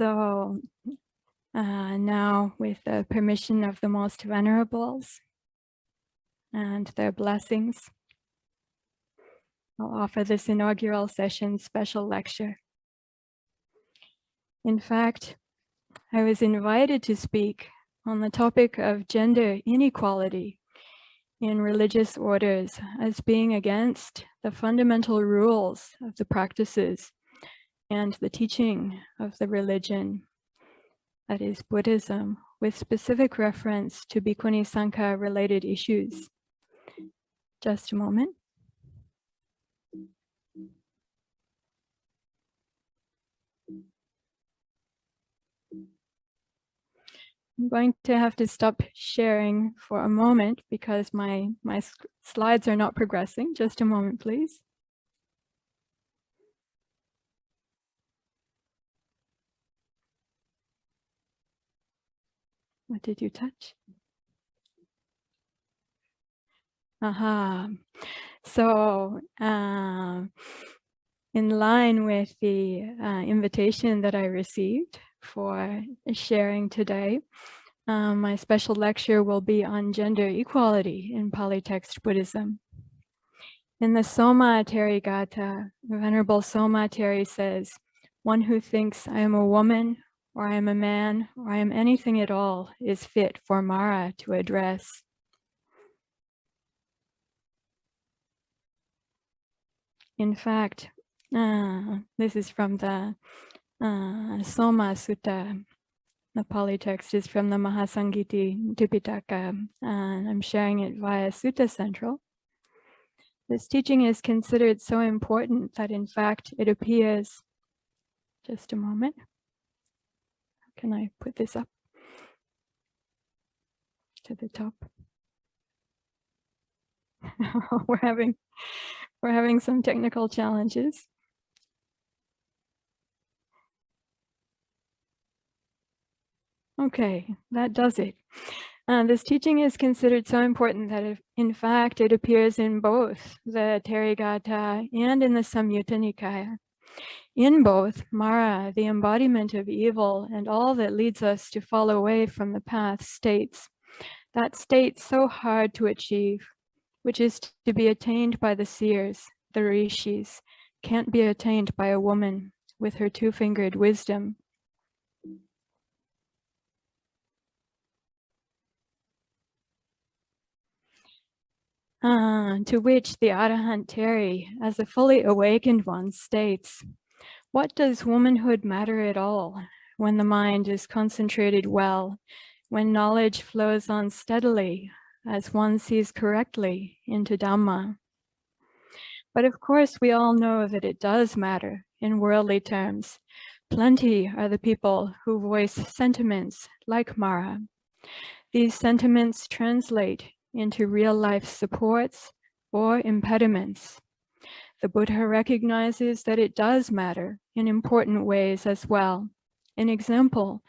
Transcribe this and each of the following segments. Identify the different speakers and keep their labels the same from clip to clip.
Speaker 1: So now, with the permission of the most venerables and their blessings, I'll offer this inaugural session special lecture. In fact, I was invited to speak on the topic of gender inequality in religious orders as being against the fundamental rules of the practices and the teaching of the religion, that is Buddhism, with specific reference to Bhikkhuni Sangha related issues. Just a moment. I'm going to have to stop sharing for a moment because my slides are not progressing. Just a moment, please. What did you touch? Aha. So in line with the invitation that I received for sharing today, my special lecture will be on gender equality in Pali text Buddhism. In the Soma Tathālokā, Venerable Soma Mahatherī says, "One who thinks I am a woman, or I am a man, or I am anything at all, is fit for Mara to address." In fact, this is from the Soma Sutta. The Pali text is from the Mahasangiti Tipitaka, and I'm sharing it via Sutta Central. This teaching is considered so important that in fact it appears, just a moment, can I put this up to the top? we're having some technical challenges. Okay, that does it. This teaching is considered so important that in fact it appears in both the Therigatha and in the Samyutta Nikaya. In both, Mara, the embodiment of evil and all that leads us to fall away from the path, states, that state so hard to achieve, which is to be attained by the seers, the rishis, can't be attained by a woman with her two-fingered wisdom. To which the Arahant Teri, as a fully awakened one, states, "What does womanhood matter at all when the mind is concentrated well, when knowledge flows on steadily, as one sees correctly into Dhamma?" But of course, we all know that it does matter in worldly terms. Plenty are the people who voice sentiments like Mara. These sentiments translate into real-life supports or impediments. The Buddha recognizes that it does matter in important ways as well. An example,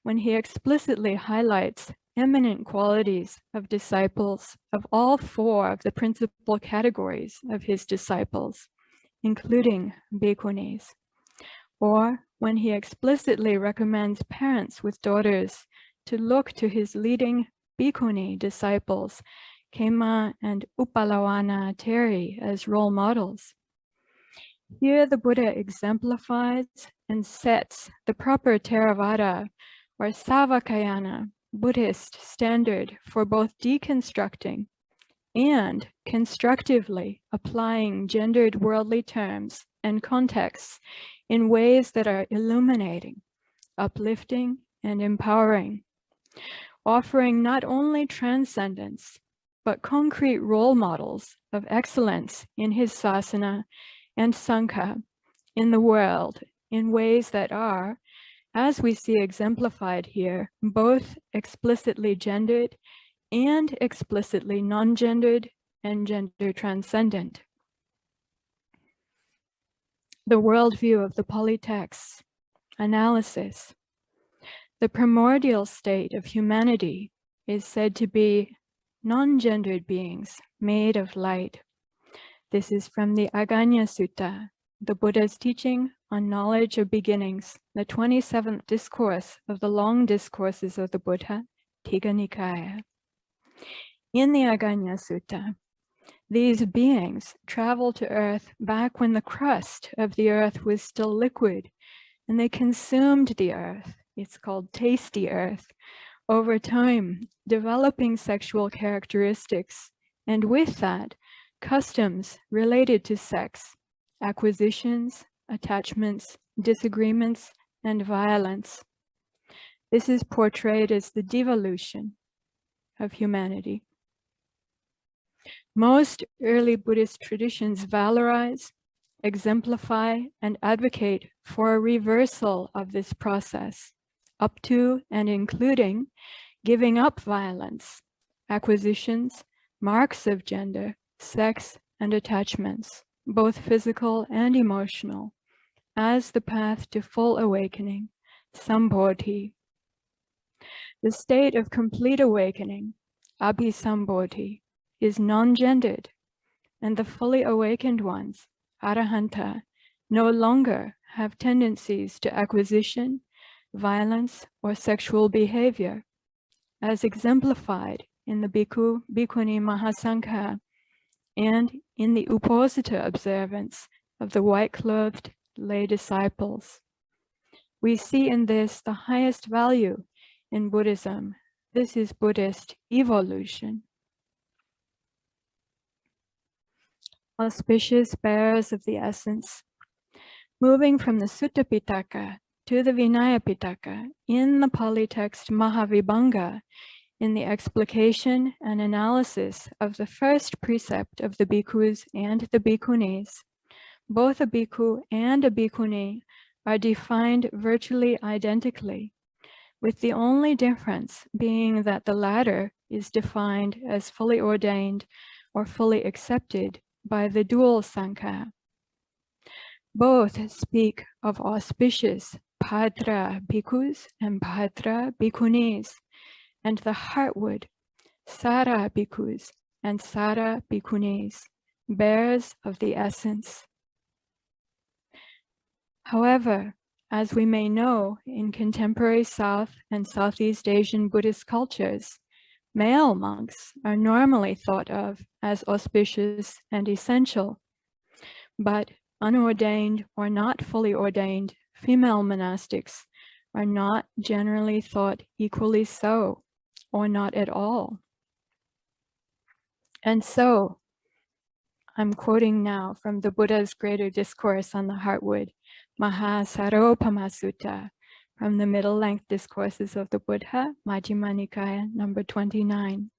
Speaker 1: when he explicitly highlights eminent qualities of disciples of all four of the principal categories of his disciples, including bhikkhunis, or when he explicitly recommends parents with daughters to look to his leading bhikkhuni disciples, Khema and Upalawana Teri, as role models. Here the Buddha exemplifies and sets the proper Theravada or Savakayana Buddhist standard for both deconstructing and constructively applying gendered worldly terms and contexts in ways that are illuminating, uplifting, and empowering, offering not only transcendence, but concrete role models of excellence in his sasana and sangha in the world in ways that are, as we see exemplified here, both explicitly gendered and explicitly non-gendered and gender transcendent. The worldview of the Pali texts, analysis. The primordial state of humanity is said to be non-gendered beings made of light. This is from the Aganya Sutta, the Buddha's teaching on knowledge of beginnings, the 27th discourse of the long discourses of the Buddha, Tigha Nikaya. In the Aganya Sutta, these beings travel to earth back when the crust of the earth was still liquid, and they consumed the earth. It's called tasty earth. Over time, developing sexual characteristics, and with that, customs related to sex, acquisitions, attachments, disagreements, and violence. This is portrayed as the devolution of humanity. Most early Buddhist traditions valorize, exemplify, and advocate for a reversal of this process, up to and including giving up violence, acquisitions, marks of gender, sex, and attachments, both physical and emotional, as the path to full awakening, Bodhi. The state of complete awakening, Bodhi, is non-gendered, and the fully awakened ones, Arahanta, no longer have tendencies to acquisition, violence, or sexual behavior, as exemplified in the Bhikkhu, Bhikkhuni Mahasangha, and in the Uposita observance of the white-clothed lay disciples. We see in this the highest value in Buddhism. This is Buddhist evolution. Auspicious bearers of the essence. Moving from the Sutta Pitaka to the Vinaya Pitaka, in the Pali text Mahavibhanga, in the explication and analysis of the first precept of the bhikkhus and the bhikkhunis, both a bhikkhu and a bhikkhuni are defined virtually identically, with the only difference being that the latter is defined as fully ordained or fully accepted by the dual Sangha. Both speak of auspicious Bhadra bhikkhus and Bhadra bhikkhunis, and the heartwood Sara bhikkhus and Sara bhikkhunis, bearers of the essence. However, as we may know in contemporary South and Southeast Asian Buddhist cultures, male monks are normally thought of as auspicious and essential, but unordained or not fully ordained female monastics are not generally thought equally so, or not at all. And so, I'm quoting now from the Buddha's greater discourse on the heartwood, Maha Saropama Sutta, from the middle-length discourses of the Buddha, Majjhima Nikaya, number 29.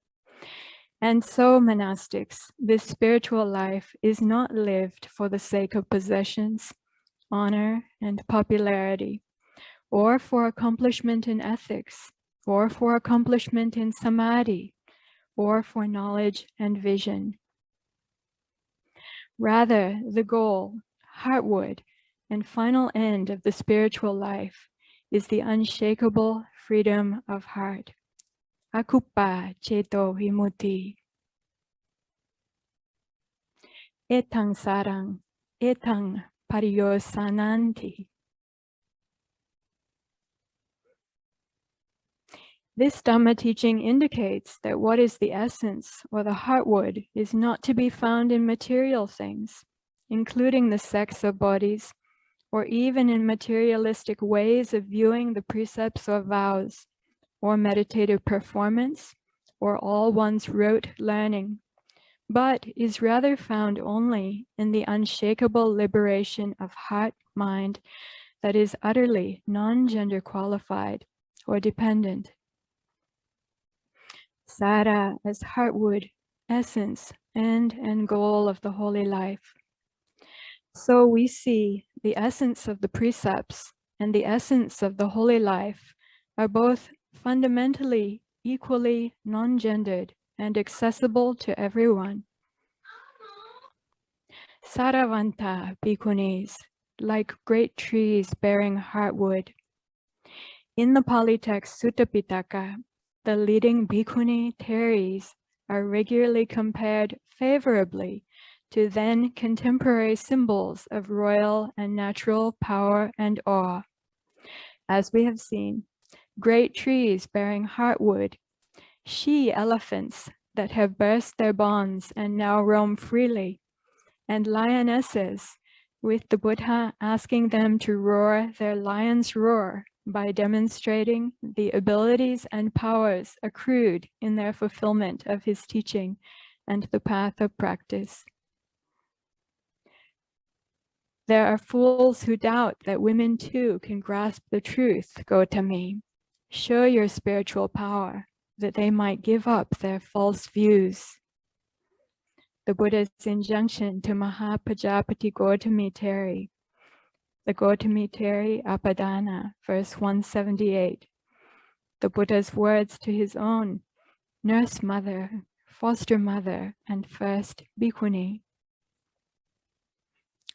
Speaker 1: And so, monastics, this spiritual life is not lived for the sake of possessions, honor, and popularity, or for accomplishment in ethics, or for accomplishment in samadhi, or for knowledge and vision. Rather, the goal, heartwood, and final end of the spiritual life is the unshakable freedom of heart. Akuppa ceto vimutti. Etang sarang, etang pariyosananti. This Dhamma teaching indicates that what is the essence or the heartwood is not to be found in material things, including the sex of bodies, or even in materialistic ways of viewing the precepts or vows, or meditative performance, or all one's rote learning, but is rather found only in the unshakable liberation of heart-mind that is utterly non-gender qualified or dependent. Sara as heartwood, essence, end and goal of the holy life. So we see the essence of the precepts and the essence of the holy life are both fundamentally equally non-gendered and accessible to everyone. Saravanta bhikkhunis, like great trees bearing heartwood. In the Pali text Sutta Pitaka, the leading bhikkhuni teris are regularly compared favorably to then contemporary symbols of royal and natural power and awe. As we have seen, great trees bearing heartwood, she-elephants that have burst their bonds and now roam freely, and lionesses, with the Buddha asking them to roar their lion's roar by demonstrating the abilities and powers accrued in their fulfillment of his teaching and the path of practice. There are fools who doubt that women too can grasp the truth, Gautami. Show your spiritual power, that they might give up their false views. The Buddha's injunction to Maha Pajapati Gautami Teri, the Gautami Teri Apadana, verse 178. The Buddha's words to his own nurse mother, foster mother, and first bhikkhuni.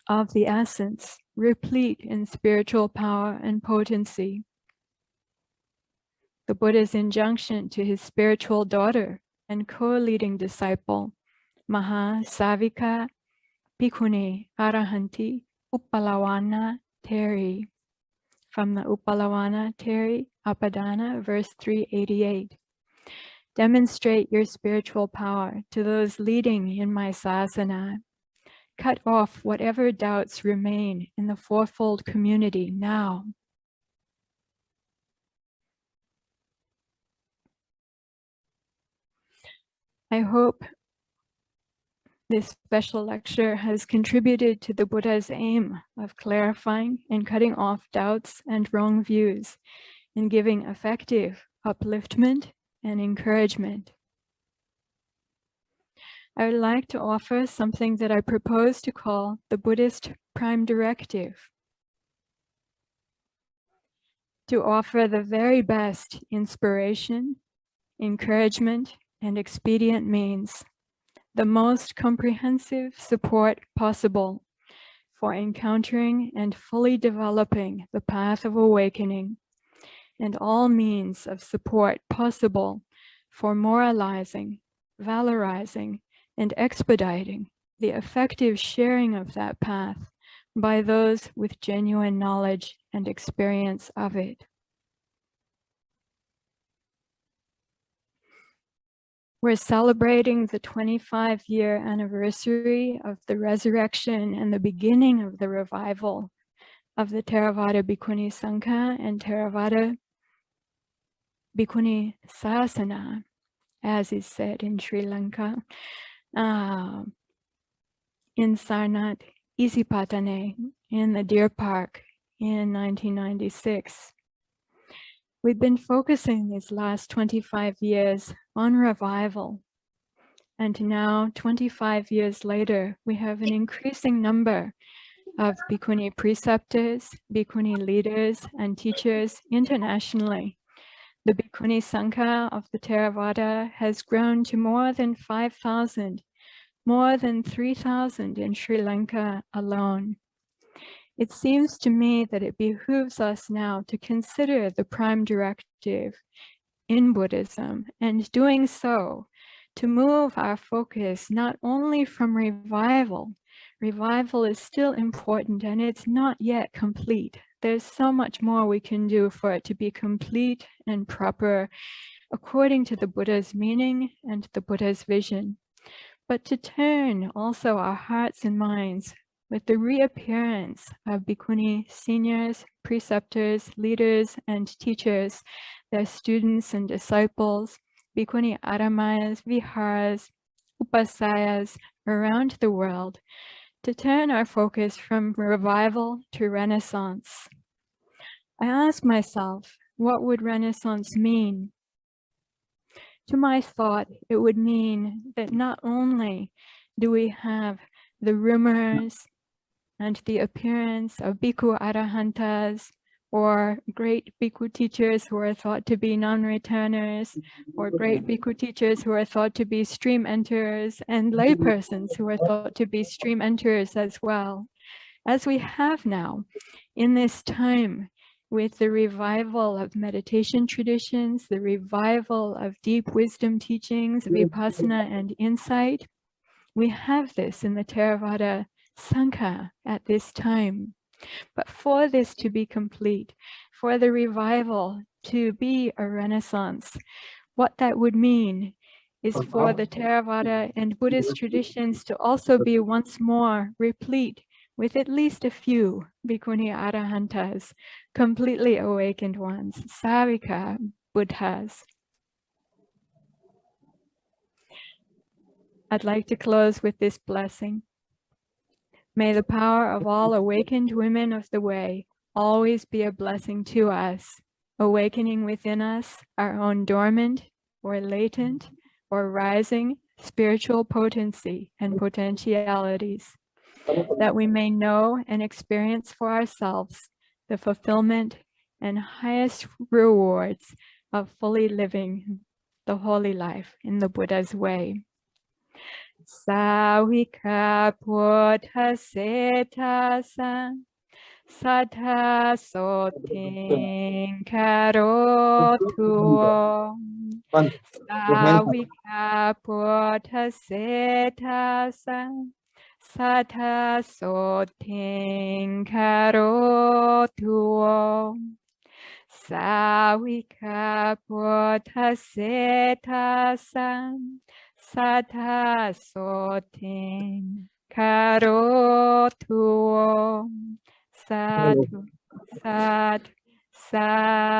Speaker 1: Of the essence, replete in spiritual power and potency. The Buddha's injunction to his spiritual daughter and co-leading disciple, Maha Savika Bhikkhuni Arahanti Uppalawana Teri, from the Uppalawana Teri Apadana, verse 388. Demonstrate your spiritual power to those leading in my sasana. Cut off whatever doubts remain in the fourfold community now. I hope this special lecture has contributed to the Buddha's aim of clarifying and cutting off doubts and wrong views, and giving effective upliftment and encouragement. I would like to offer something that I propose to call the Buddhist Prime Directive. To offer the very best inspiration, encouragement, and expedient means, the most comprehensive support possible for encountering and fully developing the path of awakening, and all means of support possible for moralizing, valorizing, and expediting the effective sharing of that path by those with genuine knowledge and experience of it. We're celebrating the 25-year anniversary of the resurrection and the beginning of the revival of the Theravada Bhikkhuni Sangha and Theravada Bhikkhuni Sasana, as is said in Sri Lanka, in Sarnath, Isipatane, in the Deer Park in 1996. We've been focusing these last 25 years on revival. And now, 25 years later, we have an increasing number of Bhikkhuni preceptors, Bhikkhuni leaders, and teachers internationally. The Bhikkhuni Sangha of the Theravada has grown to more than 5,000, more than 3,000 in Sri Lanka alone. It seems to me that it behooves us now to consider the prime directive in Buddhism, and doing so, to move our focus not only from revival. Revival is still important and it's not yet complete. There's so much more we can do for it to be complete and proper according to the Buddha's meaning and the Buddha's vision. But to turn also our hearts and minds with the reappearance of Bhikkhuni seniors, preceptors, leaders, and teachers, their students and disciples, Bhikkhuni aramayas, viharas, upasayas around the world, to turn our focus from revival to renaissance. I ask myself, what would renaissance mean? To my thought, it would mean that not only do we have the rumors and the appearance of bhikkhu arahantas, or great bhikkhu teachers who are thought to be non-returners, or great bhikkhu teachers who are thought to be stream enterers, and laypersons who are thought to be stream enterers as well, as we have now in this time with the revival of meditation traditions, the revival of deep wisdom teachings, vipassana and insight, We have this in the Theravada Sangha at this time. But for this to be complete, for the revival to be a renaissance, what that would mean is for the Theravada and Buddhist traditions to also be once more replete with at least a few Bhikkhuni Arahantas, completely awakened ones, Sāvika Buddhas. I'd like to close with this blessing. May the power of all awakened women of the way always be a blessing to us, awakening within us our own dormant or latent or rising spiritual potency and potentialities, that we may know and experience for ourselves the fulfillment and highest rewards of fully living the holy life in the Buddha's way. Sāvika Buddha Setasa Sattha Sotin Karotu Sāvika Buddha Setasa Sattha Sotin Karotu Sāvika Buddha Setasa Sattha Sotin Karotu. Sadhu, sadhu, sadhu.